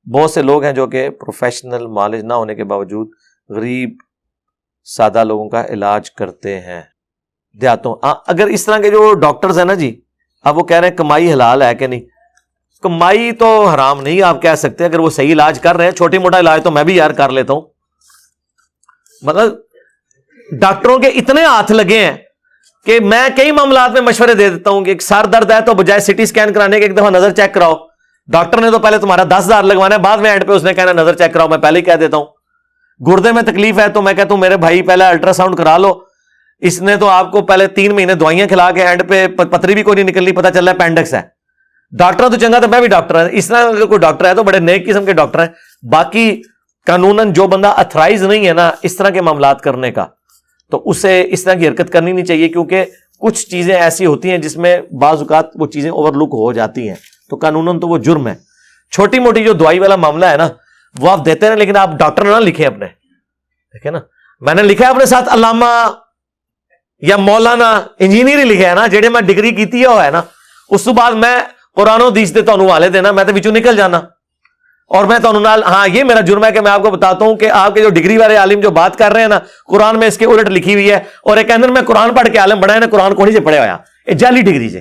بہت سے لوگ ہیں جو کہ پروفیشنل نالج نہ ہونے کے باوجود غریب سادہ لوگوں کا علاج کرتے ہیں دیہاتوں. اگر اس طرح کے جو ڈاکٹرز ہیں نا جی, اب وہ کہہ رہے ہیں کمائی حلال ہے کہ نہیں, کمائی تو حرام نہیں آپ کہہ سکتے اگر وہ صحیح علاج کر رہے ہیں. چھوٹی موٹا علاج تو میں بھی یار کر لیتا ہوں. مطلب ڈاکٹروں کے اتنے ہاتھ لگے ہیں کہ میں کئی معاملات میں مشورے دے دیتا ہوں کہ ایک سر درد ہے تو بجائے سٹی سکین کرانے کے ایک دفعہ نظر چیک کراؤ. ڈاکٹر نے تو پہلے تمہارا 10,000 لگوانا ہے, بعد میں اینڈ پہ اس نے کہنا نظر چیک کراؤ. میں پہلے ہی کہہ دیتا ہوں. گردے میں تکلیف ہے تو میں کہتا ہوں میرے بھائی پہلے الٹرا ساؤنڈ کرا لو. اس نے تو آپ کو پہلے 3 مہینے دوائیاں کھلا کے اینڈ پہ پتری بھی کوئی نہیں نکلنی, پتہ چل رہا ہے اپینڈکس ہے. ڈاکٹر تو چنگا, تو میں بھی ڈاکٹر ہے. اس طرح اگر کوئی ڈاکٹر ہے تو بڑے نیک قسم کے ڈاکٹر ہیں. باقی قانوناً جو بندہ اتھرائز نہیں ہے نا اس طرح کے معاملات کرنے کا, تو اسے اس طرح کی حرکت کرنی نہیں چاہیے, کیونکہ کچھ چیزیں ایسی ہوتی ہیں جس میں بعض اوقات وہ چیزیں اوور لک ہو جاتی ہیں, تو قانوناً تو وہ جرم ہے. چھوٹی موٹی جو دوائی والا معاملہ ہے نا وہ آپ دیتے ہیں, لیکن آپ ڈاکٹر نہ لکھیں اپنے, دیکھیں نا میں نے لکھا ہے اپنے ساتھ علامہ یا مولانا انجینئر ہی لکھا ہے نا, جہے میں ڈگری کیتی ہے نا, اس تو بعد میں قرآن و حدیث دے تانوں حوالے دینا, میں تو وچوں نکل جانا. اور میں تانوں نال ہاں یہ میرا جرم ہے کہ میں آپ کو بتاتا ہوں کہ آپ کے جو ڈگری والے عالم جو بات کر رہے ہیں نا قرآن میں اس کے الٹ لکھی ہوئی ہے, اور ایک اندر میں قرآن پڑھ کے عالم بنا ہے نا, قرآن کو نہیں سے پڑھے ہویا, یہ جعلی ڈگری سے.